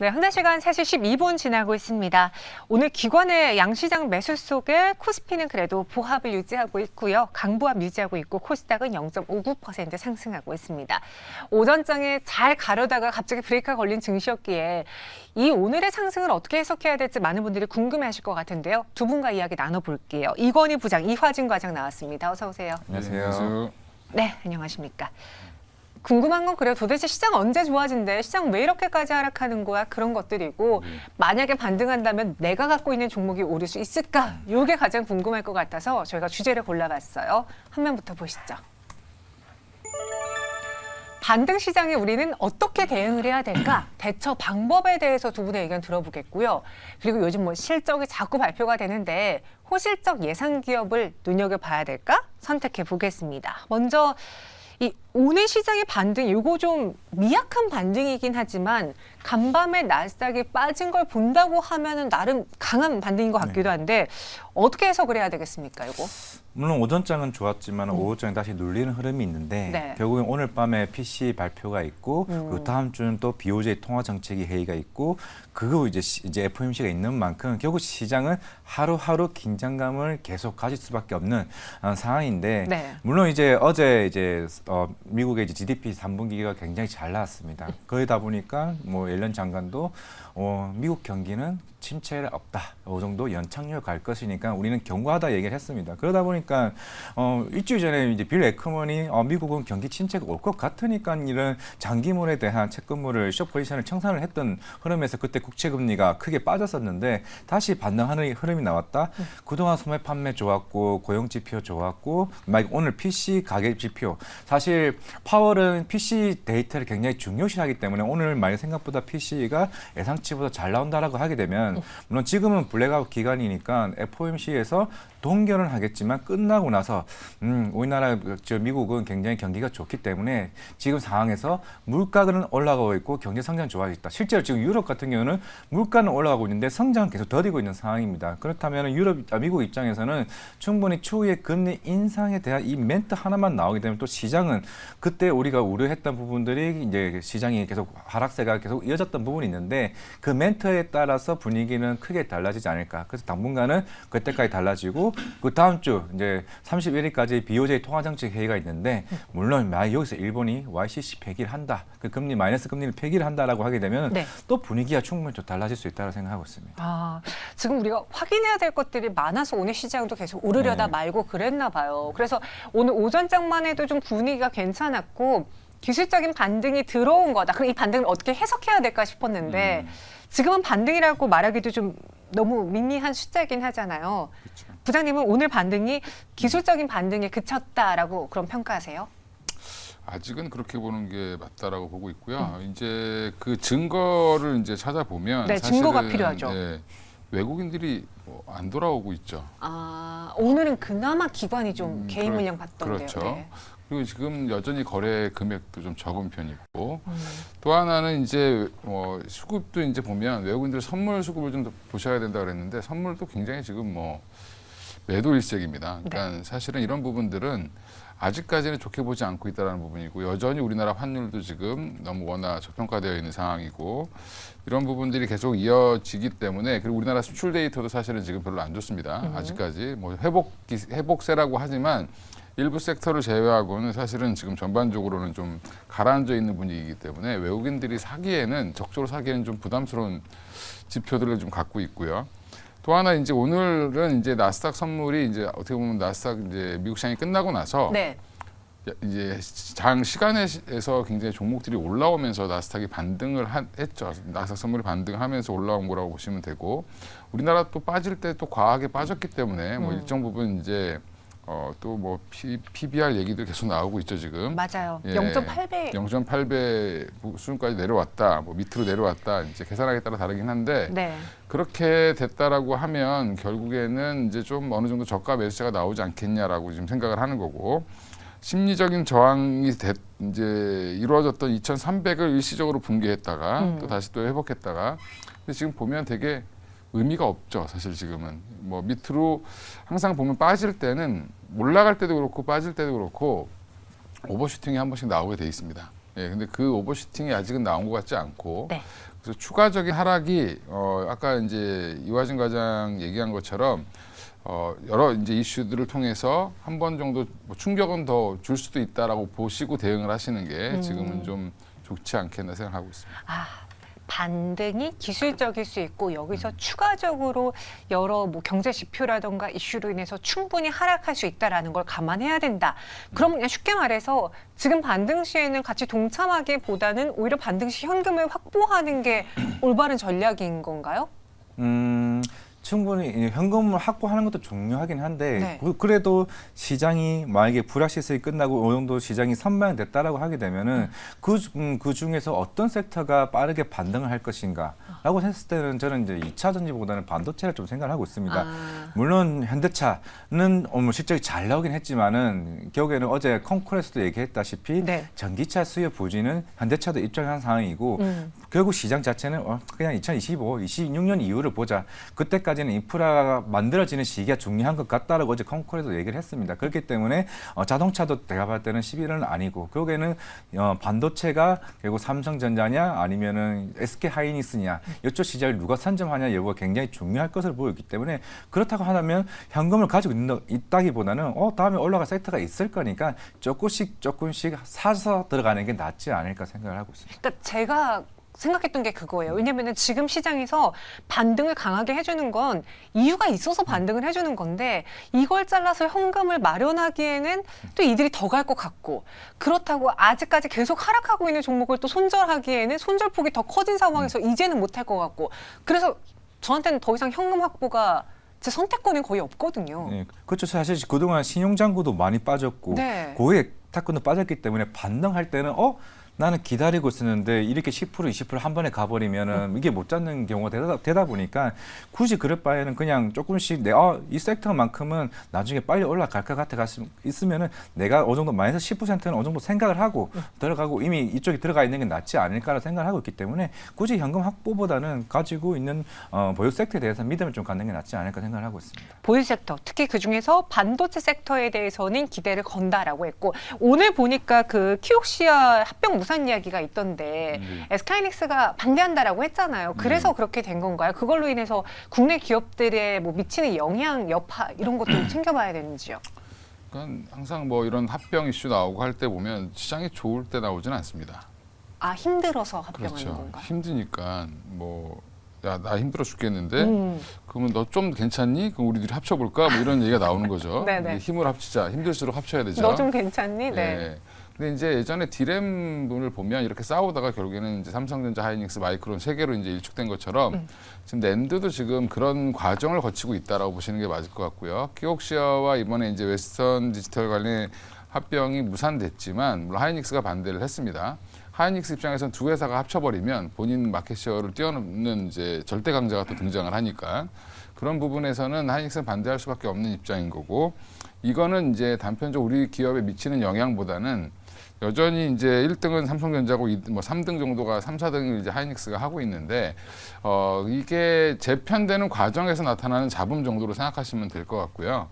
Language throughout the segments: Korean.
네, 현재 시간 3시 12분 지나고 있습니다. 오늘 기관의 양시장 매수 속에 코스피는 그래도 보합을 유지하고 있고요. 강보합 유지하고 있고 코스닥은 0.59% 상승하고 있습니다. 오전장에 잘 가려다가 갑자기 브레이크가 걸린 증시였기에 이 오늘의 상승을 어떻게 해석해야 될지 많은 분들이 궁금해하실 것 같은데요. 두 분과 이야기 나눠볼게요. 이건희 부장, 이화진 과장 나왔습니다. 어서 오세요. 안녕하세요. 네, 안녕하십니까. 궁금한 건 그래요. 도대체 시장 언제 좋아진대? 시장 왜 이렇게까지 하락하는 거야? 그런 것들이고 만약에 반등한다면 내가 갖고 있는 종목이 오를 수 있을까? 이게 가장 궁금할 것 같아서 저희가 주제를 골라봤어요. 한 면부터 보시죠. 반등 시장에 우리는 어떻게 대응을 해야 될까? 대처 방법에 대해서 두 분의 의견 들어보겠고요. 그리고 요즘 뭐 실적이 자꾸 발표가 되는데 호실적 예상 기업을 눈여겨봐야 될까? 선택해 보겠습니다. 먼저 이 오늘 시장의 반등, 이거 좀 미약한 반등이긴 하지만 간밤에 나스닥이 빠진 걸 본다고 하면은 나름 강한 반등인 것 같기도 한데 어떻게 해석을 해야 되겠습니까, 이거? 물론 오전장은 좋았지만 오후장에 다시 눌리는 흐름이 있는데 네. 결국엔 오늘 밤에 PC 발표가 있고 그 다음 주는 또 BOJ 통화정책위 회의가 있고 그거 이제 FOMC가 있는 만큼 결국 시장은 하루하루 긴장감을 계속 가질 수밖에 없는 상황인데 네. 물론 이제 어제 미국의 이제 GDP 3분기가 굉장히 잘 나왔습니다. 그러다 보니까 뭐 옐런 장관도 미국 경기는 침체가 없다. 이 정도 연착륙 갈 것이니까 우리는 경고하다 얘기를 했습니다. 그러다 보니까 일주일 전에 이제 빌 에크먼이 미국은 경기 침체가 올 것 같으니까 이런 장기물에 대한 채권물을 숏 포지션을 청산을 했던 흐름에서 그때 국채 금리가 크게 빠졌었는데 다시 반등하는 흐름이 나왔다. 그동안 소매 판매 좋았고 고용 지표 좋았고 오늘 PC 가격 지표 사실 파월은 PC 데이터를 굉장히 중요시하기 때문에 오늘 만약 생각보다 PC가 예상치보다 잘 나온다라고 하게 되면 물론 지금은 블랙아웃 기간이니까 FOMC에서 동결은 하겠지만 끝나고 나서 우리나라 미국은 굉장히 경기가 좋기 때문에 지금 상황에서 물가는 올라가고 있고 경제 성장 좋아지고 있다. 실제로 지금 유럽 같은 경우는 물가는 올라가고 있는데 성장은 계속 더디고 있는 상황입니다. 그렇다면 미국 입장에서는 충분히 추후에 금리 인상에 대한 이 멘트 하나만 나오게 되면 또 시장은 그때 우리가 우려했던 부분들이 이제 시장이 계속 하락세가 계속 이어졌던 부분이 있는데 그 멘트에 따라서 분위기는 크게 달라지지 않을까. 그래서 당분간은 그때까지 달라지고 그 다음 주 이제 31일까지 BOJ 통화정책 회의가 있는데 물론 여기서 일본이 YCC 폐기를 한다. 그 금리 마이너스 금리를 폐기를 한다라고 하게 되면 네. 또 분위기가 충분히 좀 달라질 수 있다고 생각하고 있습니다. 지금 우리가 확인해야 될 것들이 많아서 오늘 시장도 계속 오르려다 말고 그랬나 봐요. 그래서 오늘 오전장만 해도 좀 분위기가 괜찮았고 기술적인 반등이 들어온 거다. 그럼 이 반등을 어떻게 해석해야 될까 싶었는데 지금은 반등이라고 말하기도 좀 너무 미미한 숫자이긴 하잖아요. 그렇죠. 부장님은 오늘 반등이 기술적인 반등에 그쳤다라고 그런 평가하세요? 아직은 그렇게 보는 게 맞다라고 보고 있고요. 이제 그 증거를 이제 찾아보면 네, 사실은 증거가 필요하죠. 외국인들이 안 돌아오고 있죠. 오늘은 그나마 기관이 좀 개인 물량 받던데요. 그렇죠. 네. 그리고 지금 여전히 거래 금액도 좀 적은 편이고 또 하나는 이제 수급도 이제 보면 외국인들 선물 수급을 좀 더 보셔야 된다 그랬는데 선물도 굉장히 지금 매도 일색입니다. 그러니까 사실은 이런 부분들은 아직까지는 좋게 보지 않고 있다는 부분이고 여전히 우리나라 환율도 지금 너무 워낙 저평가되어 있는 상황이고 이런 부분들이 계속 이어지기 때문에 그리고 우리나라 수출 데이터도 사실은 지금 별로 안 좋습니다. 아직까지 회복세라고 하지만 일부 섹터를 제외하고는 사실은 지금 전반적으로는 좀 가라앉아 있는 분위기이기 때문에 외국인들이 적극적으로 사기에는 좀 부담스러운 지표들을 좀 갖고 있고요. 또 하나 이제 오늘은 이제 나스닥 선물이 이제 어떻게 보면 나스닥 이제 미국 시장이 끝나고 나서 네. 이제 장 시간에서 굉장히 종목들이 올라오면서 나스닥이 반등을 했죠. 나스닥 선물이 반등하면서 올라온 거라고 보시면 되고 우리나라 또 빠질 때 또 과하게 빠졌기 때문에 일정 부분 이제 또 PBR 얘기도 계속 나오고 있죠 지금. 맞아요. 예, 0.8배. 0.8배 수준까지 내려왔다. 밑으로 내려왔다. 이제 계산하기에 따라 다르긴 한데 네. 그렇게 됐다라고 하면 결국에는 이제 좀 어느 정도 저가 매수세가 나오지 않겠냐라고 지금 생각을 하는 거고 심리적인 저항이 이제 이루어졌던 2,300을 일시적으로 붕괴했다가 또 다시 또 회복했다가 근데 지금 보면 되게 의미가 없죠. 사실 지금은 밑으로 항상 보면 빠질 때는 올라갈 때도 그렇고 빠질 때도 그렇고 오버슈팅이 한 번씩 나오게 돼 있습니다. 예, 근데 그 오버슈팅이 아직은 나온 것 같지 않고 네. 그래서 추가적인 하락이 아까 이제 이화진 과장 얘기한 것처럼 여러 이제 이슈들을 통해서 한 번 정도 뭐 충격은 더 줄 수도 있다라고 보시고 대응을 하시는 게 지금은 좀 좋지 않겠나 생각하고 있습니다. 아, 반등이 기술적일 수 있고 여기서 추가적으로 여러 뭐 경제 지표라든가 이슈로 인해서 충분히 하락할 수 있다라는 걸 감안해야 된다. 그럼 그냥 쉽게 말해서 지금 반등 시에는 같이 동참하기보다는 오히려 반등 시 현금을 확보하는 게 올바른 전략인 건가요? 충분히 현금을 확보하는 것도 중요하긴 한데 네. 그래도 시장이 만약에 불확실성이 끝나고 어느 정도 시장이 선방됐다라고 하게 되면은 그 중에서 어떤 섹터가 빠르게 반등을 할 것인가라고 했을 때는 저는 이제 2차 전지보다는 반도체를 좀 생각을 하고 있습니다. 물론 현대차는 실적이 잘 나오긴 했지만은 결국에는 어제 콩쿠르에서도 얘기했다시피 네. 전기차 수요 부진은 현대차도 입장한 상황이고 결국 시장 자체는 그냥 2025, 26년 이후를 보자. 그때까지는 인프라가 만들어지는 시기가 중요한 것 같다라고 어제 콩쿠르에도 얘기를 했습니다. 그렇기 때문에 자동차도 내가 봤을 때는 11월은 아니고 결국에는 반도체가 결국 삼성전자냐 아니면은 SK 하이닉스냐 이쪽 시장을 누가 선점하냐 여부가 굉장히 중요할 것으로 보였기 때문에 그렇다고 하면 현금을 가지고 있다기보다는 다음에 올라갈 섹터가 있을 거니까 조금씩 사서 들어가는 게 낫지 않을까 생각을 하고 있습니다. 그러니까 제가 생각했던 게 그거예요. 왜냐면은 지금 시장에서 반등을 강하게 해주는 건 이유가 있어서 반등을 해주는 건데 이걸 잘라서 현금을 마련하기에는 또 이들이 더 갈 것 같고 그렇다고 아직까지 계속 하락하고 있는 종목을 또 손절하기에는 손절폭이 더 커진 상황에서 이제는 못할 것 같고 그래서 저한테는 더 이상 현금 확보가 제 선택권이 거의 없거든요. 네, 그렇죠. 사실 그동안 신용장구도 많이 빠졌고 네. 고액 타건도 빠졌기 때문에 반등할 때는 나는 기다리고 있었는데 이렇게 10% 20% 한 번에 가버리면은 이게 못 잡는 경우가 되다 보니까 굳이 그럴 바에는 그냥 조금씩 이 섹터만큼은 나중에 빨리 올라갈 것 같아 있으면은 내가 어느 정도 마이너스 10%는 어느 정도 생각을 하고 들어가고 이미 이쪽에 들어가 있는 게 낫지 않을까라는 생각을 하고 있기 때문에 굳이 현금 확보보다는 가지고 있는 보유 섹터에 대해서 믿음을 좀 갖는 게 낫지 않을까 생각을 하고 있습니다. 보유 섹터, 특히 그 중에서 반도체 섹터에 대해서는 기대를 건다라고 했고 오늘 보니까 그 키옥시아 합병 무산 이야기가 있던데 SK하이닉스가 반대한다라고 했잖아요. 그래서 그렇게 된 건가요? 그걸로 인해서 국내 기업들에 뭐 미치는 영향, 여파 이런 것도 좀 챙겨봐야 되는지요? 그러니까 항상 뭐 이런 합병 이슈 나오고 할 때 보면 시장이 좋을 때 나오지는 않습니다. 아 힘들어서 합병하는 그렇죠. 건가요? 힘드니까 나 힘들어 죽겠는데 그러면 너 좀 괜찮니? 그럼 우리들이 합쳐볼까? 뭐 이런 얘기가 나오는 거죠. 네네. 힘을 합치자. 힘들수록 합쳐야 되죠. 너 좀 괜찮니? 네. 예. 근데 이제 예전에 디램 분을 보면 이렇게 싸우다가 결국에는 이제 삼성전자, 하이닉스, 마이크론 세 개로 이제 일축된 것처럼 지금 낸드도 지금 그런 과정을 거치고 있다라고 보시는 게 맞을 것 같고요. 키옥시아와 이번에 이제 웨스턴 디지털 관련 합병이 무산됐지만 물론 하이닉스가 반대를 했습니다. 하이닉스 입장에서는 두 회사가 합쳐버리면 본인 마켓쉐어를 뛰어넘는 이제 절대 강자가 또 등장을 하니까 그런 부분에서는 하이닉스는 반대할 수밖에 없는 입장인 거고 이거는 이제 단편적으로 우리 기업에 미치는 영향보다는 여전히 이제 1등은 삼성전자고 3등 정도가 3, 4등을 이제 하이닉스가 하고 있는데 이게 재편되는 과정에서 나타나는 잡음 정도로 생각하시면 될 것 같고요.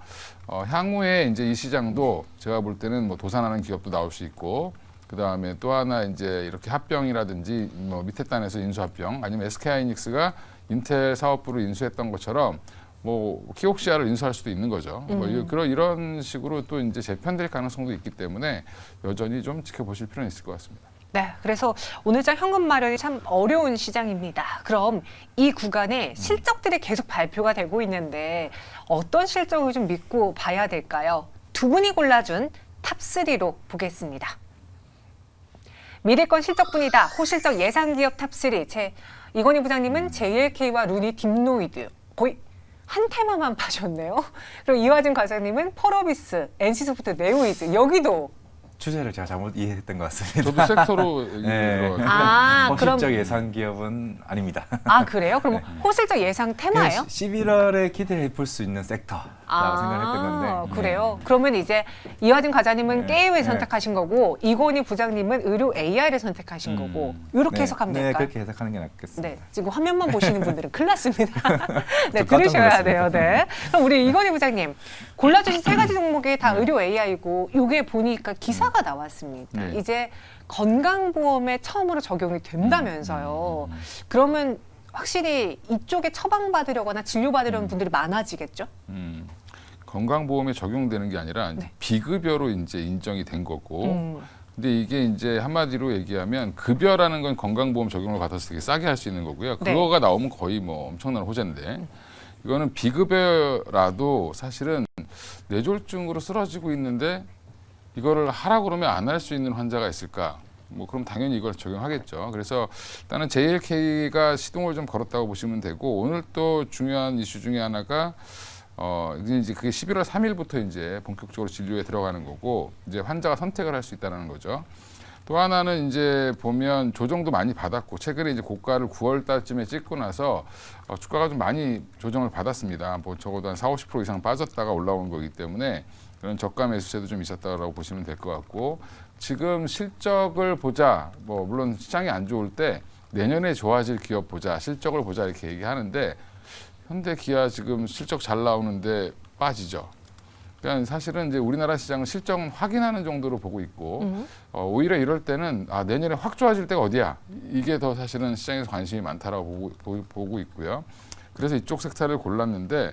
향후에 이제 이 시장도 제가 볼 때는 뭐 도산하는 기업도 나올 수 있고 그 다음에 또 하나 이제 이렇게 합병이라든지 뭐 밑에 단에서 인수합병 아니면 SK하이닉스가 인텔 사업부를 인수했던 것처럼 뭐 키옥시아를 인수할 수도 있는 거죠. 뭐 이런 식으로 또 이제 재편될 가능성도 있기 때문에 여전히 좀 지켜보실 필요는 있을 것 같습니다. 네, 그래서 오늘장 현금 마련이 참 어려운 시장입니다. 그럼 이 구간에 실적들이 계속 발표가 되고 있는데 어떤 실적을 좀 믿고 봐야 될까요? 두 분이 골라준 탑3로 보겠습니다. 미래권 실적뿐이다. 호실적 예상기업 탑3. 이건희 부장님은 JLK와 루니 딥노이드. 거의 한 테마만 파셨네요. 그리고 이화진 과장님은 펄어비스, NC소프트, 네오이즈. 여기도 주제를 제가 잘못 이해했던 것 같습니다. 저도 섹터로 네. 그럼 호실적 예상 기업은 아닙니다. 아 그래요? 그럼 호실적 예상 테마예요? 11월에 기대해 볼 수 있는 섹터라고 생각했던 건데. 그래요? 그러면 이제 이화진 과장님은 게임을 선택하신 거고 이건희 부장님은 의료 AI를 선택하신 거고 이렇게 해석하면 네, 될까요? 그렇게 해석하는 게 낫겠습니다. 네, 지금 화면만 보시는 분들은 큰일 났습니다. 네, 저 깜짝 들으셔야 돼요. 놀랐습니다. 네. 그럼 우리 이건희 부장님 골라주신 세 가지 종목이 다 의료 AI고 이게 보니까 기사가 효과가 나왔습니다. 네. 이제 건강보험에 처음으로 적용이 된다면서요. 그러면 확실히 이쪽에 처방받으려거나 진료받으려는 분들이 많아지겠죠? 건강보험에 적용되는 게 아니라 이제 네. 비급여로 이제 인정이 된 거고. 음. 근데 이게 이제 한마디로 얘기하면 급여라는 건 건강보험 적용을 받아서 되게 싸게 할 수 있는 거고요. 네. 그거가 나오면 거의 뭐 엄청난 호재인데 이거는 비급여라도 사실은 뇌졸중으로 쓰러지고 있는데 이거를 하라고 그러면 안 할 수 있는 환자가 있을까? 뭐 그럼 당연히 이걸 적용하겠죠. 그래서 일단은 JLK가 시동을 좀 걸었다고 보시면 되고 오늘 또 중요한 이슈 중에 하나가 이제 그게 11월 3일부터 이제 본격적으로 진료에 들어가는 거고 이제 환자가 선택을 할 수 있다는 거죠. 또 하나는 이제 보면 조정도 많이 받았고 최근에 이제 고가를 9월 달쯤에 찍고 나서 주가가 좀 많이 조정을 받았습니다. 뭐 적어도 한 40-50% 이상 빠졌다가 올라온 거기 때문에 그런 저가 매수세도 좀 있었다고 보시면 될 것 같고 지금 실적을 보자. 뭐 물론 시장이 안 좋을 때 내년에 좋아질 기업 보자. 실적을 보자 이렇게 얘기하는데 현대 기아 지금 실적 잘 나오는데 빠지죠. 그러니까 사실은 이제 우리나라 시장은 실적은 확인하는 정도로 보고 있고 오히려 이럴 때는 내년에 확 좋아질 때가 어디야? 이게 더 사실은 시장에서 관심이 많다라고 보고 있고요. 그래서 이쪽 섹터를 골랐는데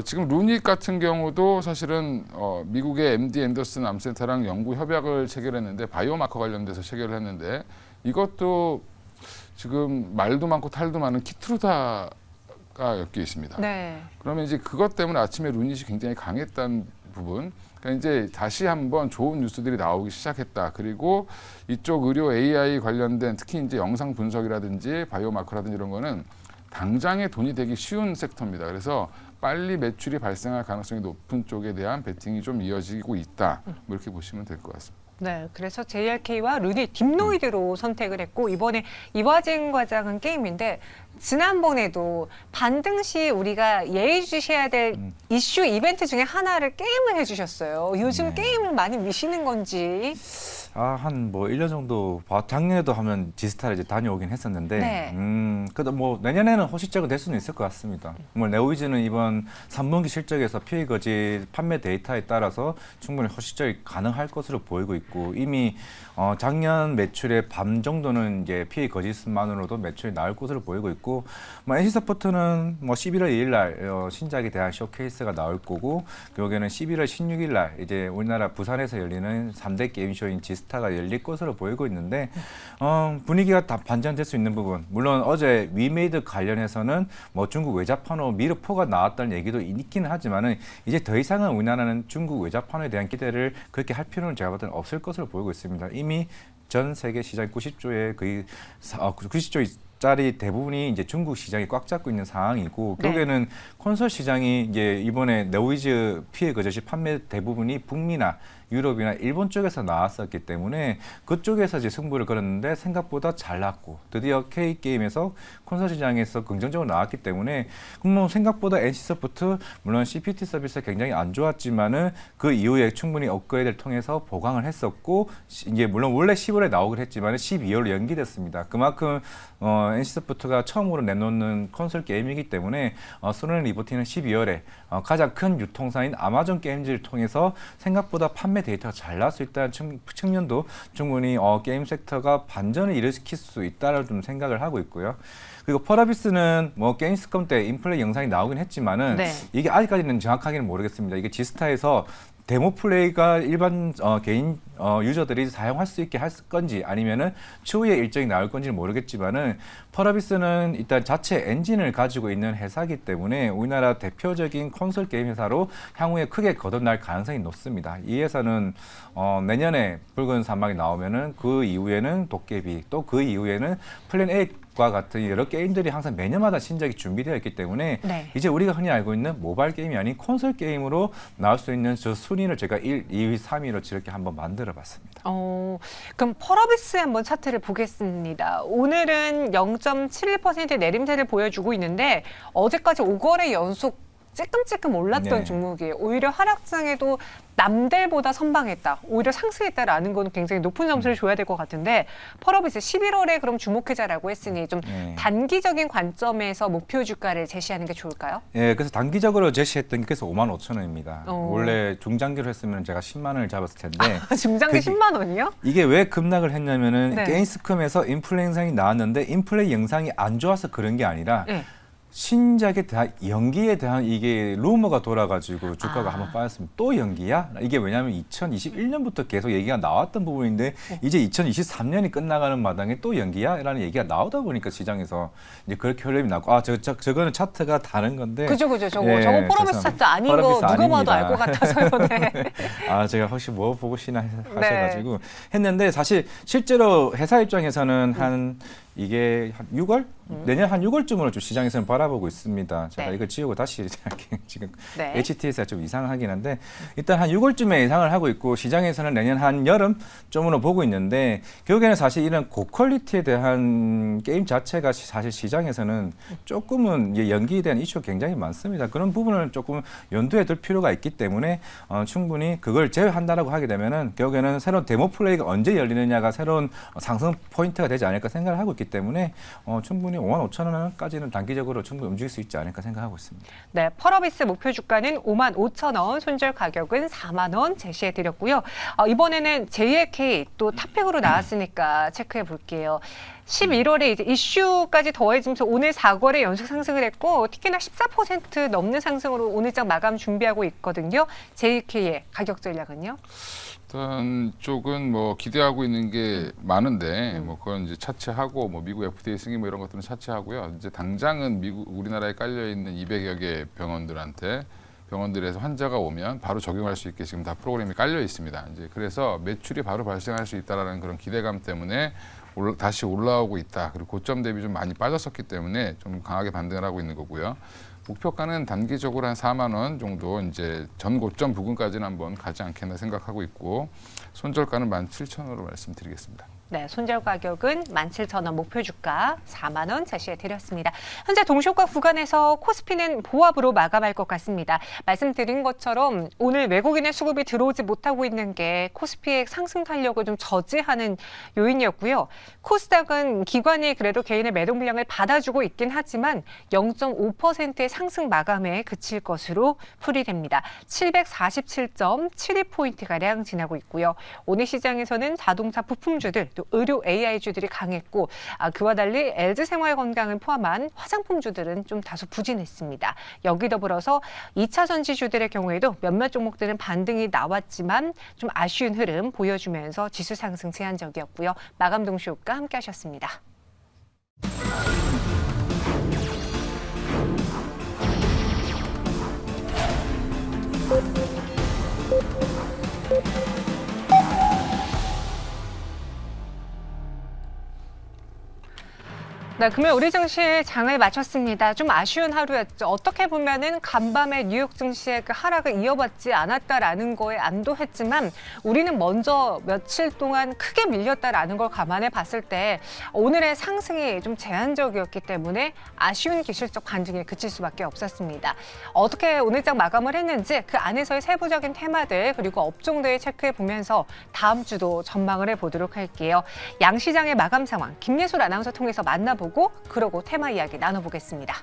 지금 루닉 같은 경우도 사실은 미국의 MD 앤더슨 암센터랑 연구 협약을 체결했는데 바이오마커 관련돼서 체결을 했는데 이것도 지금 말도 많고 탈도 많은 키트루다가 엮여 있습니다. 네. 그러면 이제 그것 때문에 아침에 루닛이 굉장히 강했다는 부분. 그러니까 이제 다시 한번 좋은 뉴스들이 나오기 시작했다. 그리고 이쪽 의료 AI 관련된 특히 이제 영상 분석이라든지 바이오마커라든지 이런 거는 당장에 돈이 되기 쉬운 섹터입니다. 그래서 빨리 매출이 발생할 가능성이 높은 쪽에 대한 베팅이 좀 이어지고 있다. 뭐 이렇게 보시면 될 것 같습니다. 네, 그래서 JRK와 루닉, 딥노이드로 선택을 했고 이번에 이화진 과장은 게임인데 지난번에도 반등 시 우리가 예의주시해야 될 이슈 이벤트 중에 하나를 게임을 해주셨어요. 요즘 게임을 많이 미시는 건지. 한 뭐 1년 정도 작년에도 하면 지스타를 이제 다녀오긴 했었는데 네. 그래도 뭐 내년에는 호실적은 될 수는 있을 것 같습니다. 뭐 네오이즈는 이번 3분기 실적에서 피해 거짓 판매 데이터에 따라서 충분히 호실적이 가능할 것으로 보이고 있고 이미 작년 매출의 반 정도는 이제 피해 거짓만으로도 매출이 나올 것으로 보이고 있고 뭐 NC서포트는 뭐 11월 2일 날 신작에 대한 쇼케이스가 나올 거고 여기는 11월 16일 날 이제 우리나라 부산에서 열리는 3대 게임쇼인 지스타가 열릴 것으로 보이고 있는데 분위기가 다 반전될 수 있는 부분 물론 어제 위메이드 관련해서는 뭐 중국 외자판호 미르4가 나왔다는 얘기도 있기는 하지만은 이제 더 이상은 우리나라는 중국 외자판호에 대한 기대를 그렇게 할 필요는 제가 볼 때는 없을 것으로 보이고 있습니다. 이미 전 세계 시장 90조의 거의 90조짜리 대부분이 이제 중국 시장이 꽉 잡고 있는 상황이고 네. 결국에는 콘솔 시장이 이제 이번에 네오이즈 피해 거짓이 판매 대부분이 북미나 유럽이나 일본 쪽에서 나왔었기 때문에 그쪽에서 이제 승부를 걸었는데 생각보다 잘 났고 드디어 K게임에서 콘솔 시장에서 긍정적으로 나왔기 때문에 뭐 생각보다 NC소프트 물론 CPT 서비스가 굉장히 안 좋았지만은 그 이후에 충분히 업그레이드를 통해서 보강을 했었고 이제 물론 원래 10월에 나오긴 했지만 12월로 연기됐습니다. 그만큼 NC소프트가 처음으로 내놓는 콘솔 게임이기 때문에 소년 리버티는 12월에 가장 큰 유통사인 아마존 게임즈를 통해서 생각보다 판매 데이터가 잘 나올 수 있다는 측면도 충분히 게임 섹터가 반전을 일으킬 수 있다는 좀 생각을 하고 있고요. 그리고 펄어비스는 뭐 게임스컴 때 인플레이 영상이 나오긴 했지만은 네. 이게 아직까지는 정확하게는 모르겠습니다. 이게 지스타에서 데모 플레이가 일반 개인 유저들이 사용할 수 있게 할 건지 아니면은 추후에 일정이 나올 건지는 모르겠지만은 펄어비스는 일단 자체 엔진을 가지고 있는 회사이기 때문에 우리나라 대표적인 콘솔 게임 회사로 향후에 크게 거듭날 가능성이 높습니다. 이 회사는 내년에 붉은 사막이 나오면은 그 이후에는 도깨비 또 그 이후에는 플랜 8과 같은 여러 게임들이 항상 매년마다 신작이 준비되어 있기 때문에 네. 이제 우리가 흔히 알고 있는 모바일 게임이 아닌 콘솔 게임으로 나올 수 있는 저 순위를 제가 1, 2위, 3위로 이렇게 한번 만들어 봤습니다. 그럼 펄어비스의 한번 차트를 보겠습니다. 오늘은 0.71% 내림세를 보여주고 있는데 어제까지 5거래 연속 찔끔찔끔 올랐던 네. 종목이에요. 오히려 하락장에도 남들보다 선방했다, 오히려 상승했다라는 건 굉장히 높은 점수를 줘야 될 것 같은데 펄어비스 11월에 그럼 주목해자라고 했으니 좀 네. 단기적인 관점에서 목표 주가를 제시하는 게 좋을까요? 예, 그래서 단기적으로 제시했던 게 그래서 55,000원입니다. 어. 원래 중장기로 했으면 제가 10만 원을 잡았을 텐데 중장기 그게- 10만 원이요? 이게 왜 급락을 했냐면은 네. 게임스컴에서 인플레 영상이 나왔는데 인플레 영상이 안 좋아서 그런 게 아니라 네. 신작에 대한 연기에 대한 이게 루머가 돌아가지고 주가가 아. 한번 빠졌습니다. 또 연기야? 이게 왜냐하면 2021년부터 계속 얘기가 나왔던 부분인데 이제 2023년이 끝나가는 마당에 또 연기야? 라는 얘기가 나오다 보니까 시장에서 이제 그렇게 흐름이 나고 저거는 차트가 다른 건데 그죠. 저거 예, 펄어비스 죄송합니다. 차트 아닌 거 펄어비스 누가 봐도 아닙니다. 알 것 같아서요. 네. 아, 제가 혹시 뭐 보고 시나 하셔가지고 했는데 사실 실제로 회사 입장에서는 한 이게 한 6월? 내년 한 6월쯤으로 좀 시장에서는 바라보고 있습니다. 제가 네. 이걸 지우고 다시 지금 네. HTS가 좀 이상하긴 한데 일단 한 6월쯤에 예상을 하고 있고 시장에서는 내년 한 여름쯤으로 보고 있는데 결국에는 사실 이런 고퀄리티에 대한 게임 자체가 사실 시장에서는 조금은 이제 연기에 대한 이슈가 굉장히 많습니다. 그런 부분을 조금 염두에 둘 필요가 있기 때문에 충분히 그걸 제외한다라고 하게 되면은 결국에는 새로운 데모 플레이가 언제 열리느냐가 새로운 상승 포인트가 되지 않을까 생각을 하고 있기 때문에 충분히 55,000원까지는 단기적으로 충분히 움직일 수 있지 않을까 생각하고 있습니다. 네, 펄어비스 목표 주가는 55,000원, 손절 가격은 4만 원 제시해 드렸고요. 이번에는 JLK 또 탑픽으로 나왔으니까 체크해 볼게요. 11월에 이제 이슈까지 더해지면서 오늘 4거래 연속 상승을 했고 특히나 14% 넘는 상승으로 오늘장 마감 준비하고 있거든요. JLK의 가격 전략은요? 일단 쪽은 뭐 기대하고 있는 게 많은데 뭐 그건 이제 차치하고 뭐 미국 FDA 승인 뭐 이런 것들은 차치하고요. 이제 당장은 우리나라에 깔려 있는 200여 개 병원들에서 환자가 오면 바로 적용할 수 있게 지금 다 프로그램이 깔려 있습니다. 이제 그래서 매출이 바로 발생할 수 있다라는 그런 기대감 때문에 다시 올라오고 있다. 그리고 고점 대비 좀 많이 빠졌었기 때문에 좀 강하게 반등을 하고 있는 거고요. 목표가는 단기적으로 한 4만 원 정도 이제 전 고점 부근까지는 한번 가지 않겠나 생각하고 있고 손절가는 17,000원으로 말씀드리겠습니다. 네, 손절 가격은 17,000원 목표 주가 4만 원 제시해 드렸습니다. 현재 동시효과 구간에서 코스피는 보합으로 마감할 것 같습니다. 말씀드린 것처럼 오늘 외국인의 수급이 들어오지 못하고 있는 게 코스피의 상승 탄력을 좀 저지하는 요인이었고요. 코스닥은 기관이 그래도 개인의 매도 물량을 받아주고 있긴 하지만 0.5%의 상승 마감에 그칠 것으로 풀이됩니다. 747.72포인트가량 지나고 있고요. 오늘 시장에서는 자동차 부품주들 또 의료 AI주들이 강했고 그와 달리 LG생활건강을 포함한 화장품주들은 좀 다소 부진했습니다. 여기 더불어서 2차 전지주들의 경우에도 몇몇 종목들은 반등이 나왔지만 좀 아쉬운 흐름 보여주면서 지수 상승 제한적이었고요. 마감 동시효과 함께 하셨습니다. 네, 금요일 우리 증시 장을 마쳤습니다. 좀 아쉬운 하루였죠. 어떻게 보면은 간밤에 뉴욕 증시의 그 하락을 이어받지 않았다라는 거에 안도했지만 우리는 먼저 며칠 동안 크게 밀렸다라는 걸 감안해 봤을 때 오늘의 상승이 좀 제한적이었기 때문에 아쉬운 기술적 반등에 그칠 수밖에 없었습니다. 어떻게 오늘장 마감을 했는지 그 안에서의 세부적인 테마들 그리고 업종들 체크해 보면서 다음 주도 전망을 해보도록 할게요. 양시장의 마감 상황 김예술 아나운서 통해서 만나보고 그러고 테마 이야기 나눠보겠습니다.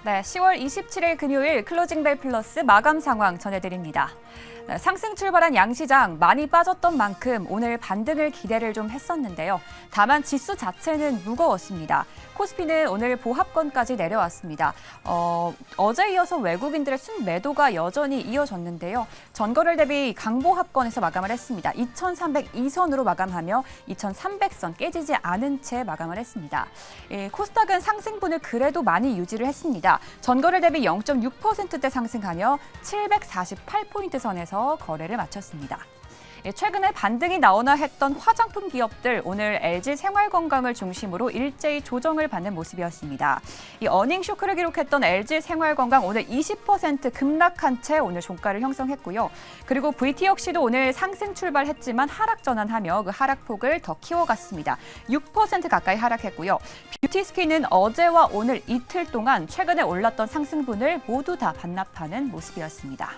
네, 10월 27일 금요일 클로징벨 플러스 마감 상황 전해드립니다. 네, 상승 출발한 양시장 많이 빠졌던 만큼 오늘 반등을 기대를 좀 했었는데요. 다만 지수 자체는 무거웠습니다. 코스피는 오늘 보합권까지 내려왔습니다. 어제 이어서 외국인들의 순매도가 여전히 이어졌는데요. 전거래일 대비 강보합권에서 마감을 했습니다. 2,302선으로 마감하며 2,300선 깨지지 않은 채 마감을 했습니다. 코스닥은 상승분을 그래도 많이 유지를 했습니다. 전거래일 대비 0.6%대 상승하며 748포인트 선에서 거래를 마쳤습니다. 최근에 반등이 나오나 했던 화장품 기업들 오늘 LG 생활건강을 중심으로 일제히 조정을 받는 모습이었습니다. 이 어닝 쇼크를 기록했던 LG 생활건강 오늘 20% 급락한 채 오늘 종가를 형성했고요. 그리고 VT 역시도 오늘 상승 출발했지만 하락 전환하며 그 하락폭을 더 키워갔습니다. 6% 가까이 하락했고요. 뷰티스킨은 어제와 오늘 이틀 동안 최근에 올랐던 상승분을 모두 다 반납하는 모습이었습니다.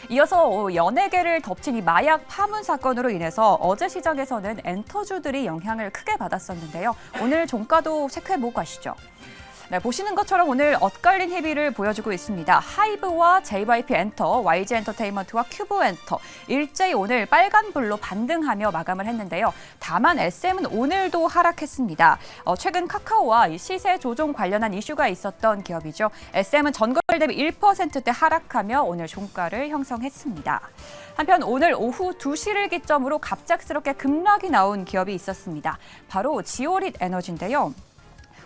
이어서 연예계를 덮친 이 마약 파문 사건으로 인해서 어제 시장에서는 엔터주들이 영향을 크게 받았었는데요. 오늘 종가도 체크해보고 가시죠. 네, 보시는 것처럼 오늘 엇갈린 희비를 보여주고 있습니다. 하이브와 JYP 엔터, YG 엔터테인먼트와 큐브 엔터 일제히 오늘 빨간불로 반등하며 마감을 했는데요. 다만 SM은 오늘도 하락했습니다. 최근 카카오와 이 시세 조정 관련한 이슈가 있었던 기업이죠. SM은 전거래 대비 1%대 하락하며 오늘 종가를 형성했습니다. 한편 오늘 오후 2시를 기점으로 갑작스럽게 급락이 나온 기업이 있었습니다. 바로 지오릿 에너지인데요.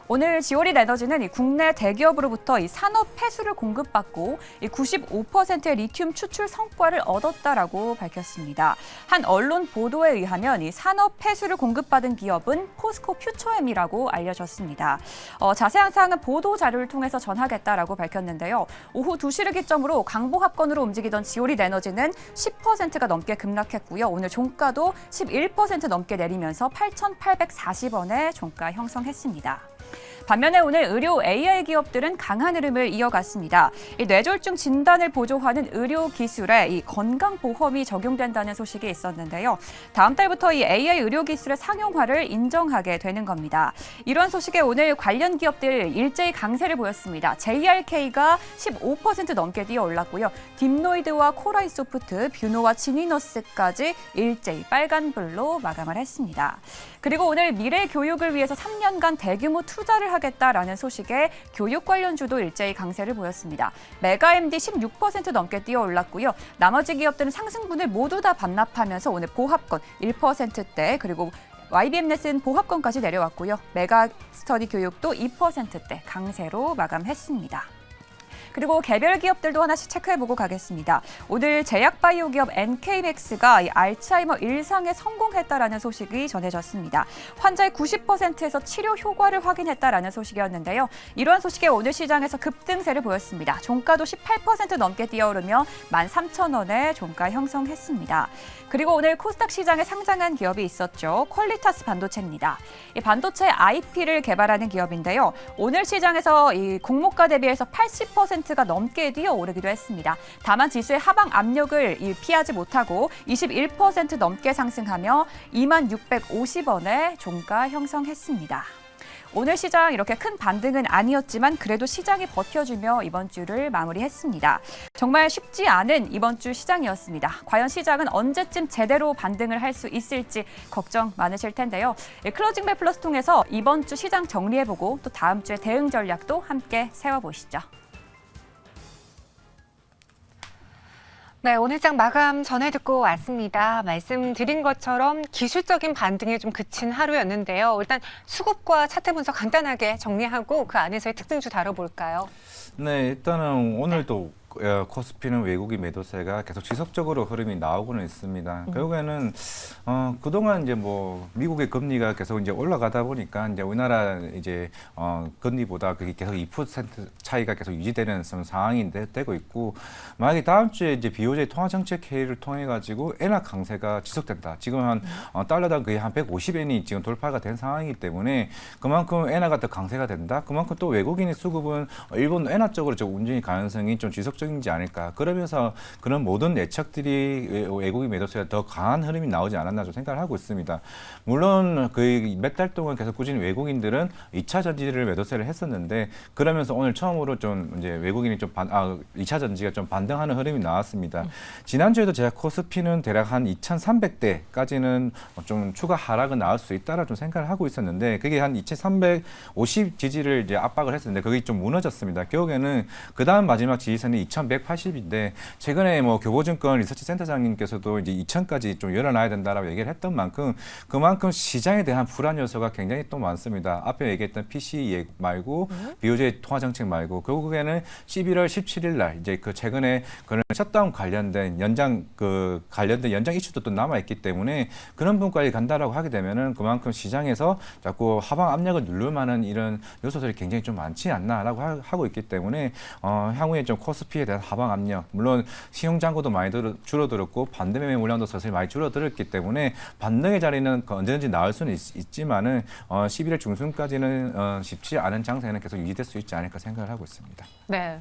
오늘 지오릿 에너지는 이 국내 대기업으로부터 이 산업 폐수를 공급받고 이 95%의 리튬 추출 성과를 얻었다라고 밝혔습니다. 한 언론 보도에 의하면 이 산업 폐수를 공급받은 기업은 포스코 퓨처엠이라고 알려졌습니다. 자세한 사항은 보도 자료를 통해서 전하겠다라고 밝혔는데요. 오후 2시를 기점으로 강보합권으로 움직이던 지오릿 에너지는 10%가 넘게 급락했고요. 오늘 종가도 11% 넘게 내리면서 8,840원에 종가 형성했습니다. 반면에 오늘 의료 AI 기업들은 강한 흐름을 이어갔습니다. 이 뇌졸중 진단을 보조하는 의료 기술에 이 건강보험이 적용된다는 소식이 있었는데요. 다음 달부터 이 AI 의료 기술의 상용화를 인정하게 되는 겁니다. 이런 소식에 오늘 관련 기업들 일제히 강세를 보였습니다. JRK가 15% 넘게 뛰어 올랐고요. 딥노이드와 코라이소프트, 뷰노와 지니너스까지 일제히 빨간불로 마감을 했습니다. 그리고 오늘 미래 교육을 위해서 3년간 대규모 투자를 하겠다라는 소식에 교육 관련주도 일제히 강세를 보였습니다. 메가MD 16% 넘게 뛰어 올랐고요. 나머지 기업들은 상승분을 모두 다 반납하면서 오늘 보합권 1%대 그리고 YBM넷은 보합권까지 내려왔고요. 메가스터디 교육도 2%대 강세로 마감했습니다. 그리고 개별 기업들도 하나씩 체크해보고 가겠습니다. 오늘 제약바이오 기업 NK맥스가 알츠하이머 일상에 성공했다라는 소식이 전해졌습니다. 환자의 90%에서 치료 효과를 확인했다라는 소식이었는데요. 이러한 소식에 오늘 시장에서 급등세를 보였습니다. 종가도 18% 넘게 뛰어오르며 13,000원에 종가 형성했습니다. 그리고 오늘 코스닥 시장에 상장한 기업이 있었죠. 퀄리타스 반도체입니다. 이 반도체 IP를 개발하는 기업인데요. 오늘 시장에서 이 공모가 대비해서 80%가 넘게 뛰어오르기도 했습니다. 다만 지수의 하방 압력을 피하지 못하고 21% 넘게 상승하며 2650원에 종가 형성했습니다. 오늘 시장 이렇게 큰 반등은 아니었지만 그래도 시장이 버텨주며 이번 주를 마무리했습니다. 정말 쉽지 않은 이번 주 시장이었습니다. 과연 시장은 언제쯤 제대로 반등을 할 수 있을지 걱정 많으실 텐데요. 클로징 벨 플러스 통해서 이번 주 시장 정리해보고 또 다음 주의 대응 전략도 함께 세워보시죠. 네, 오늘 장 마감 전해 듣고 왔습니다. 말씀드린 것처럼 기술적인 반등에 좀 그친 하루였는데요. 일단 수급과 차트 분석 간단하게 정리하고 그 안에서의 특징주 다뤄볼까요? 네, 일단은 오늘도 코스피는 외국인 매도세가 계속 지속적으로 흐름이 나오고는 있습니다. 결국에는 그동안 이제 뭐 미국의 금리가 계속 이제 올라가다 보니까 이제 우리나라 이제 금리보다 그게 계속 2% 차이가 계속 유지되는 상황이 되고 있고, 만약에 다음 주에 이제 BOJ 통화정책 회의를 통해 가지고 엔화 강세가 지속된다. 지금 한 달러당 거의 한 150엔이 지금 돌파가 된 상황이기 때문에 그만큼 엔화가 더 강세가 된다. 그만큼 또 외국인의 수급은 일본 엔화 쪽으로 좀 움직일 가능성이 좀 지속적이지 않을까. 그러면서 그런 모든 예측들이 외국인 매도세가 더 강한 흐름이 나오지 않았나 좀 생각을 하고 있습니다. 물론 거의 몇 달 동안 계속 꾸준히 외국인들은 2차 전지를 매도세를 했었는데, 그러면서 오늘 처음으로 좀 이제 외국인이 좀 2차 전지가 좀 반등하는 흐름이 나왔습니다. 지난주에도 제가 코스피는 대략 한 2,300대까지는 좀 추가 하락은 나올 수 있다라 좀 생각을 하고 있었는데, 그게 한 2,350 지지를 이제 압박을 했었는데 그게 좀 무너졌습니다. 결국에는 그 다음 마지막 지지선이 2,180인데 최근에 뭐 교보증권 리서치 센터장님께서도 이제 2,000까지 좀 열어놔야 된다라고 얘기를 했던 만큼 그만큼 시장에 대한 불안 요소가 굉장히 또 많습니다. 앞에 얘기했던 PC 말고 BOJ 통화 정책 말고 결국에는 11월 17일 날 이제 그 최근에 그런 셧다운 관련된 연장 이슈도 또 남아 있기 때문에 그런 부분까지 간다라고 하게 되면은 그만큼 시장에서 자꾸 하방 압력을 누를 만한 이런 요소들이 굉장히 좀 많지 않나라고 하고 있기 때문에 향후에 좀 코스피에 대한 하방 압력, 물론 신용 잔고도 많이 줄어들었고 반대 매매 물량도 서서히 많이 줄어들었기 때문에 반등의 자리는 언제든지 나올 수는 있지만은 11월 중순까지는 쉽지 않은 장세는 계속 유지될 수 있지 않을까 생각을 하고 있습니다. 네.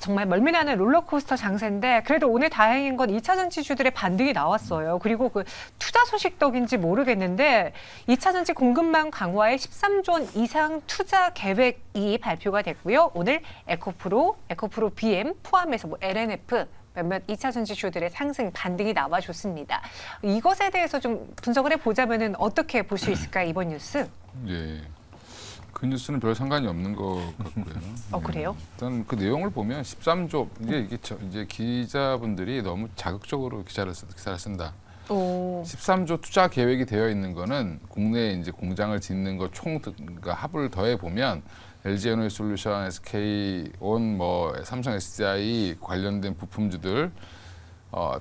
정말 멀미나는 롤러코스터 장세인데 그래도 오늘 다행인 건 2차 전지주들의 반등이 나왔어요. 그리고 그 투자 소식 덕인지 모르겠는데 2차 전지 공급망 강화에 13조 원 이상 투자 계획이 발표가 됐고요. 오늘 에코프로 BM 포함해서 뭐 LNF 몇몇 2차 전지주들의 상승 반등이 나와줬습니다. 이것에 대해서 좀 분석을 해보자면은 어떻게 볼 수 있을까요, 이번 뉴스? 예. 그 뉴스는 별 상관이 없는 것 같고요. 그래요? 일단 그 내용을 보면 13조 이제 기자분들이 너무 자극적으로 기사를 쓴다. 13조 투자 계획이 되어 있는 거는 국내에 이제 공장을 짓는 거 총 그러니까 합을 더해 보면 LG 에너지솔루션, SK온, 뭐 삼성 SDI 관련된 부품주들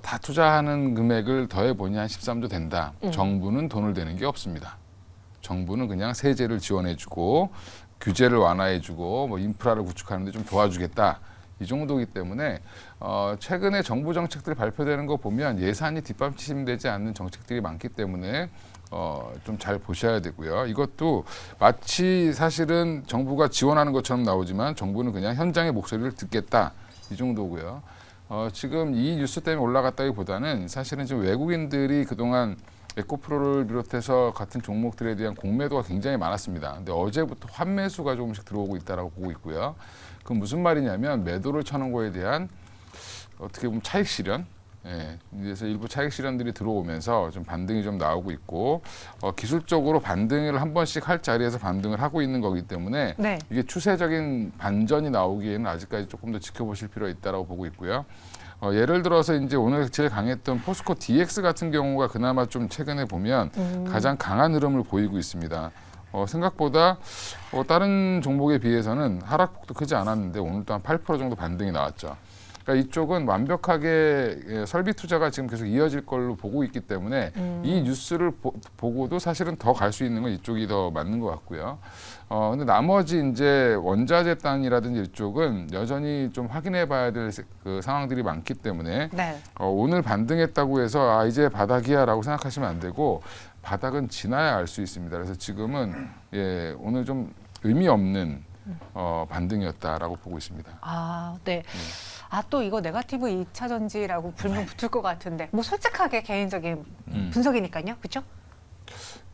다 투자하는 금액을 더해 보니 한 13조 된다. 정부는 돈을 대는 게 없습니다. 정부는 그냥 세제를 지원해주고 규제를 완화해주고 뭐 인프라를 구축하는데 좀 도와주겠다. 이 정도이기 때문에 최근에 정부 정책들이 발표되는 거 보면 예산이 뒷받침되지 않는 정책들이 많기 때문에 좀 잘 보셔야 되고요. 이것도 마치 사실은 정부가 지원하는 것처럼 나오지만 정부는 그냥 현장의 목소리를 듣겠다. 이 정도고요. 지금 이 뉴스 때문에 올라갔다기보다는 사실은 지금 외국인들이 그동안 에코프로를 비롯해서 같은 종목들에 대한 공매도가 굉장히 많았습니다. 근데 어제부터 환매수가 조금씩 들어오고 있다라고 보고 있고요. 그건 무슨 말이냐면 매도를 쳐놓은 거에 대한 어떻게 보면 차익 실현, 그래서 일부 차익 실현들이 들어오면서 좀 반등이 좀 나오고 있고 기술적으로 반등을 한 번씩 할 자리에서 반등을 하고 있는 거기 때문에 네. 이게 추세적인 반전이 나오기에는 아직까지 조금 더 지켜보실 필요가 있다라고 보고 있고요. 예를 들어서 이제 오늘 제일 강했던 포스코 DX 같은 경우가 그나마 좀 최근에 보면 가장 강한 흐름을 보이고 있습니다. 생각보다 다른 종목에 비해서는 하락폭도 크지 않았는데 오늘 또 한 8% 정도 반등이 나왔죠. 그러니까 이쪽은 완벽하게 설비 투자가 지금 계속 이어질 걸로 보고 있기 때문에 이 뉴스를 보고도 사실은 더 갈 수 있는 건 이쪽이 더 맞는 것 같고요. 근데 나머지 이제 원자재 땅이라든지 이쪽은 여전히 좀 확인해 봐야 될 그 상황들이 많기 때문에 네. 오늘 반등했다고 해서 이제 바닥이야라고 생각하시면 안 되고 바닥은 지나야 알 수 있습니다. 그래서 지금은 오늘 좀 의미 없는 반등이었다라고 보고 있습니다. 네. 또 이거 네거티브 2차 전지라고 불명 붙을 것 같은데 뭐 솔직하게 개인적인 분석이니까요. 그렇죠?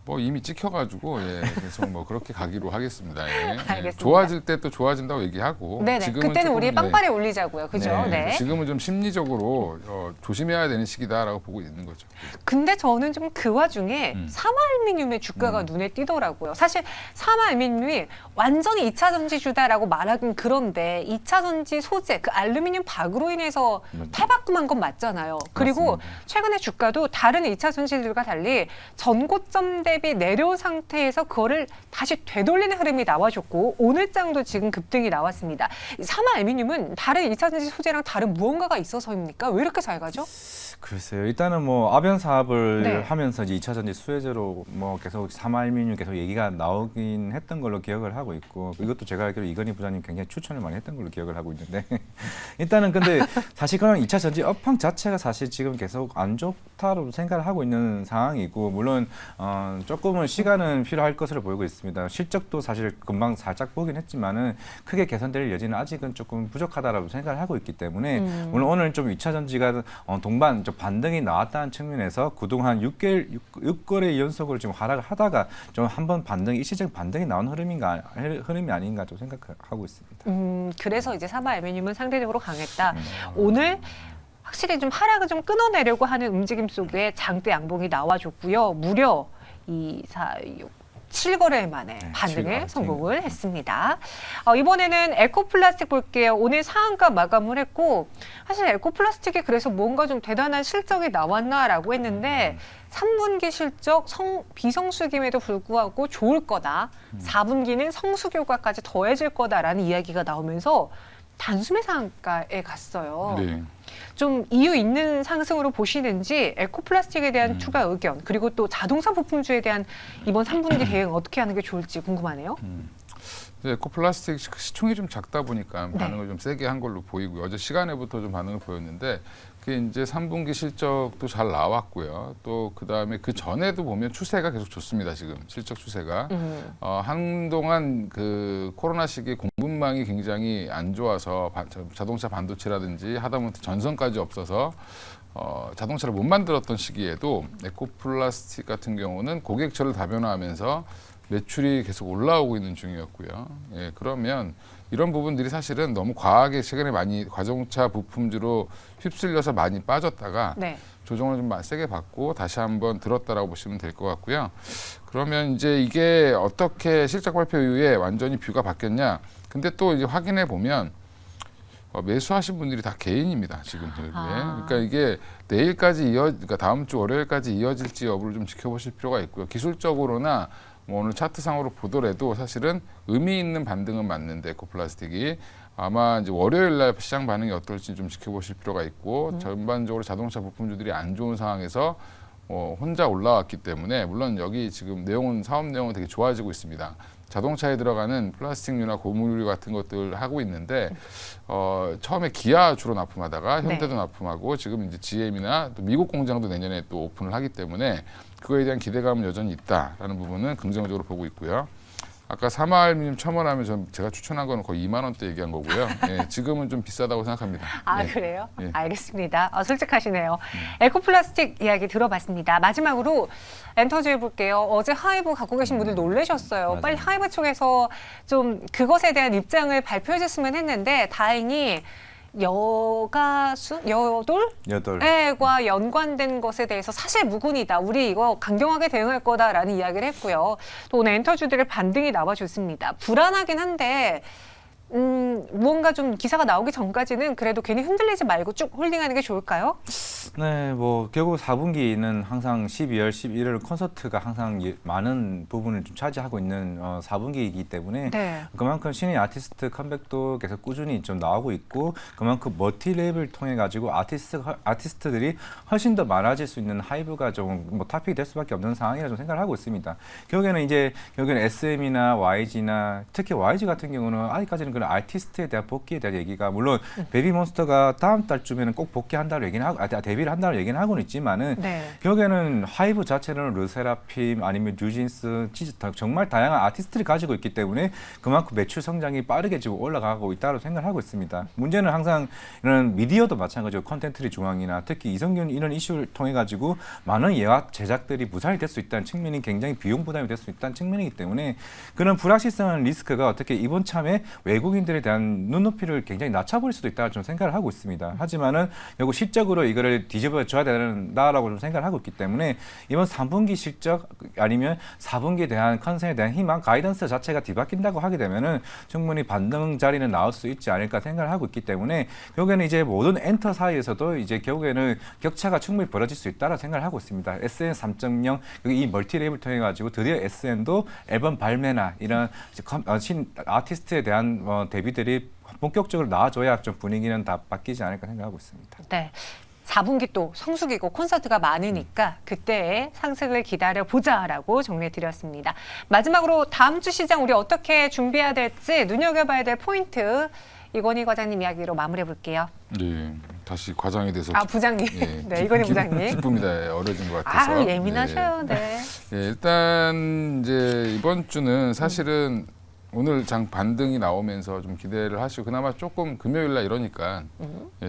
뭐 이미 찍혀가지고 그래서 뭐 그렇게 가기로 하겠습니다. 알겠습니다. 좋아질 때 또 좋아진다고 얘기하고. 네네. 지금은 그때는 조금, 우리 빵빠레 올리자고요. 그죠? 네. 지금은 좀 심리적으로 조심해야 되는 시기다라고 보고 있는 거죠. 근데 저는 좀 그 와중에 사마알루미늄의 주가가 눈에 띄더라고요. 사실 사마알루미늄이 완전히 2차 전지주다라고 말하긴 그런데 2차 전지 소재, 그 알루미늄 박으로 인해서 탈바꿈한 건 맞잖아요. 그리고 맞습니다. 최근에 주가도 다른 2차 전지들과 달리 전고점 대비 내려온 상태에서 그거를 다시 되돌리는 흐름이 나와줬고 오늘 장도 지금 급등이 나왔습니다. 사마알루미늄은 다른 2차 전지 소재랑 다른 무언가가 있어서입니까? 왜 이렇게 잘 가죠? 글쎄요. 일단은 뭐 아변 사업을 네. 하면서 이제 2차 전지 수혜제로 뭐 계속 사마알루미늄 계속 얘기가 나오긴 했던 걸로 기억을 하고 있고 이것도 제가 알기로 이건희 부장님 굉장히 추천을 많이 했던 걸로 기억을 하고 있는데 일단은 근데 사실 그런 2차 전지 업황 자체가 사실 지금 계속 안 좋다로 생각을 하고 있는 상황이고 물론 조금은 시간은 필요할 것으로 보이고 있습니다. 실적도 사실 금방 살짝 보긴 했지만은 크게 개선될 여지는 아직은 조금 부족하다라고 생각을 하고 있기 때문에 물론 오늘 좀 2차 전지가 동반 좀 반등이 나왔다는 측면에서 그동안 6거래 연속으로 지금 하락을 하다가 좀 한번 일시적 반등이 나온 흐름이 아닌가 좀 생각하고 있습니다. 그래서 이제 사마알루미늄은 상대적으로 강했다. 오늘 확실히 좀 하락을 좀 끊어내려고 하는 움직임 속에 장대 양봉이 나와줬고요. 무려 2, 4, 6, 17거래일 만에 네, 반등에 7거래. 성공을 했습니다. 이번에는 에코플라스틱 볼게요. 오늘 상한가 마감을 했고 사실 에코플라스틱이 그래서 뭔가 좀 대단한 실적이 나왔나라고 했는데 3분기 실적 비성수기임에도 불구하고 좋을 거다. 4분기는 성수교과까지 더해질 거다라는 이야기가 나오면서 단숨에 상한가에 갔어요. 네. 좀 이유 있는 상승으로 보시는지 에코플라스틱에 대한 추가 의견 그리고 또 자동차 부품주에 대한 이번 3분기 대응 어떻게 하는 게 좋을지 궁금하네요. 에코플라스틱 시총이 좀 작다 보니까 네. 반응을 좀 세게 한 걸로 보이고요. 어제 시간에부터 좀 반응을 보였는데 그게 이제 3분기 실적도 잘 나왔고요. 또 그다음에 그 전에도 보면 추세가 계속 좋습니다. 지금 실적 추세가 한동안 그 코로나 시기에 공급망이 굉장히 안 좋아서 자동차 반도체라든지 하다못해 전선까지 없어서 자동차를 못 만들었던 시기에도 에코플라스틱 같은 경우는 고객철을 다변화하면서 매출이 계속 올라오고 있는 중이었고요. 예, 그러면 이런 부분들이 사실은 너무 과하게 최근에 많이 자동차 부품주로 휩쓸려서 많이 빠졌다가 네. 조정을 좀 세게 받고 다시 한번 들었다라고 보시면 될 것 같고요. 그러면 이제 이게 어떻게 실적 발표 이후에 완전히 뷰가 바뀌었냐? 근데 또 이제 확인해 보면 매수하신 분들이 다 개인입니다. 지금 결국에. 그러니까 이게 내일까지 그러니까 다음 주 월요일까지 이어질지 여부를 좀 지켜보실 필요가 있고요. 기술적으로나 뭐 오늘 차트상으로 보더라도 사실은 의미 있는 반등은 맞는데 에코플라스틱이 아마 이제 월요일 날 시장 반응이 어떨지 좀 지켜보실 필요가 있고 전반적으로 자동차 부품주들이 안 좋은 상황에서 혼자 올라왔기 때문에 물론 여기 지금 사업 내용은 되게 좋아지고 있습니다. 자동차에 들어가는 플라스틱류나 고무류 같은 것들 하고 있는데 처음에 기아 주로 납품하다가 현대도 납품하고 지금 이제 GM이나 또 미국 공장도 내년에 또 오픈을 하기 때문에 그거에 대한 기대감은 여전히 있다라는 부분은 긍정적으로 보고 있고요. 아까 사마알미늄 첨언하면 제가 추천한 거는 거의 2만 원대 얘기한 거고요. 예, 지금은 좀 비싸다고 생각합니다. 아 예. 그래요? 예. 알겠습니다. 솔직하시네요. 에코플라스틱 이야기 들어봤습니다. 마지막으로 엔터즈 해볼게요. 어제 하이브 갖고 계신 분들 놀라셨어요. 맞아요. 빨리 하이브 쪽에서 좀 그것에 대한 입장을 발표해 줬으면 했는데 다행히 여돌? 과 연관된 것에 대해서 사실 무근이다. 우리 이거 강경하게 대응할 거다라는 이야기를 했고요. 또 오늘 엔터주들의 반등이 나와줬습니다. 불안하긴 한데 무언가 좀 기사가 나오기 전까지는 그래도 괜히 흔들리지 말고 쭉 홀딩하는 게 좋을까요? 네, 뭐 결국 4분기는 항상 12월, 11월 콘서트가 항상 많은 부분을 좀 차지하고 있는 4분기이기 때문에 네. 그만큼 신인 아티스트 컴백도 계속 꾸준히 좀 나오고 있고 그만큼 멀티 랩을 통해 가지고 아티스트들이 훨씬 더 많아질 수 있는 하이브가 좀 뭐 탑픽이 될 수밖에 없는 상황이라 좀 생각을 하고 있습니다. 결국에는 SM이나 YG나 특히 YG 같은 경우는 아직까지는 그런 아티스트에 대한 복귀에 대한 얘기가 물론 베이비몬스터가 다음 달쯤에는 꼭 복귀한다고 얘기는 하고 데뷔를 한다고 얘기는 하고는 있지만은 네. 결국에는 하이브 자체는 르세라핌 아니면 뉴진스 정말 다양한 아티스트를 가지고 있기 때문에 그만큼 매출 성장이 빠르게 지금 올라가고 있다고 생각을 하고 있습니다. 문제는 항상 이런 미디어도 마찬가지고 콘텐츠의 중앙이나 특히 이성균 이런 이슈를 통해 가지고 많은 예화 제작들이 무산이 될 수 있다는 측면이 굉장히 비용 부담이 될 수 있다는 측면이기 때문에 그런 불확실성한 리스크가 어떻게 이번 참에 외국인들에 대한 눈높이를 굉장히 낮춰버릴 수도 있다고 좀 생각을 하고 있습니다. 하지만은 결국 실적으로 이거를 뒤집어 줘야 된다라고 좀 생각을 하고 있기 때문에 이번 3분기 실적 아니면 4분기에 대한 컨센에 대한 희망 가이던스 자체가 뒤바뀐다고 하게 되면은 충분히 반등 자리는 나올 수 있지 않을까 생각을 하고 있기 때문에 결국에는 이제 모든 엔터 사이에서도 이제 결국에는 격차가 충분히 벌어질 수 있다고 생각을 하고 있습니다. SN 3.0 이 멀티랩을 통해 가지고 드디어 SN도 앨범 발매나 이런 신 아티스트에 대한 데뷔들이 본격적으로 나와줘야 좀 분위기는 다 바뀌지 않을까 생각하고 있습니다. 네. 4분기 또 성수기고 콘서트가 많으니까 그때의 상승을 기다려 보자라고 정리해 드렸습니다. 마지막으로 다음 주 시장 우리 어떻게 준비해야 될지 눈여겨봐야 될 포인트 이건희 과장님 이야기로 마무리해 볼게요. 네, 다시 과장이 돼서 부장님. 예, 네, 이건희 부장님. 기쁩니다. 어려진 것 같아서. 예민하셔요. 네. 네, 일단 이제 이번 주는 사실은 오늘 장 반등이 나오면서 좀 기대를 하시고 그나마 조금 금요일 날 이러니까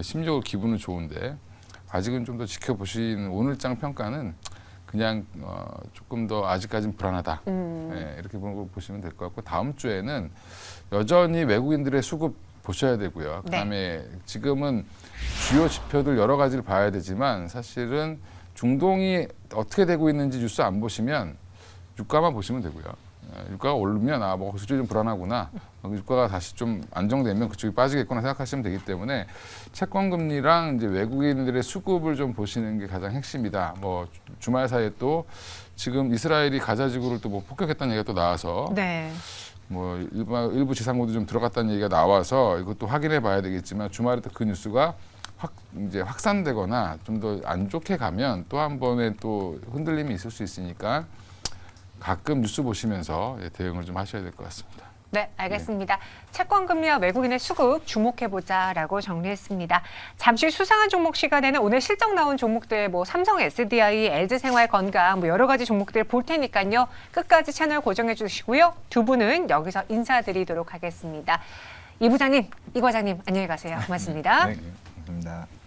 심적으로 기분은 좋은데 아직은 좀 더 지켜보신 오늘장 평가는 그냥 조금 더 아직까지는 불안하다. 네, 이렇게 보시면 될 것 같고 다음 주에는 여전히 외국인들의 수급 보셔야 되고요. 그다음에 지금은 주요 지표들 여러 가지를 봐야 되지만 사실은 중동이 어떻게 되고 있는지 뉴스 안 보시면 유가만 보시면 되고요. 유가가 오르면 뭐 그쪽이 좀 불안하구나. 유가가 다시 좀 안정되면 그쪽이 빠지겠구나 생각하시면 되기 때문에 채권 금리랑 이제 외국인들의 수급을 좀 보시는 게 가장 핵심이다. 뭐 주말 사이에 또 지금 이스라엘이 가자 지구를 또 뭐 폭격했다는 얘기가 또 나와서 네. 뭐 일부 지상고도 좀 들어갔다는 얘기가 나와서 이것도 확인해 봐야 되겠지만 주말에 또 그 뉴스가 이제 확산되거나 좀 더 안 좋게 가면 또 한 번의 또 흔들림이 있을 수 있으니까 가끔 뉴스 보시면서 대응을 좀 하셔야 될 것 같습니다. 네, 알겠습니다. 채권 금리와 외국인의 수급 주목해보자라고 정리했습니다. 잠시 수상한 종목 시간에는 오늘 실적 나온 종목들 뭐 삼성 SDI, LG생활건강 뭐 여러 가지 종목들 볼 테니까요. 끝까지 채널 고정해 주시고요. 두 분은 여기서 인사드리도록 하겠습니다. 이 부장님, 이 과장님 안녕히 가세요. 고맙습니다. 네, 감사합니다.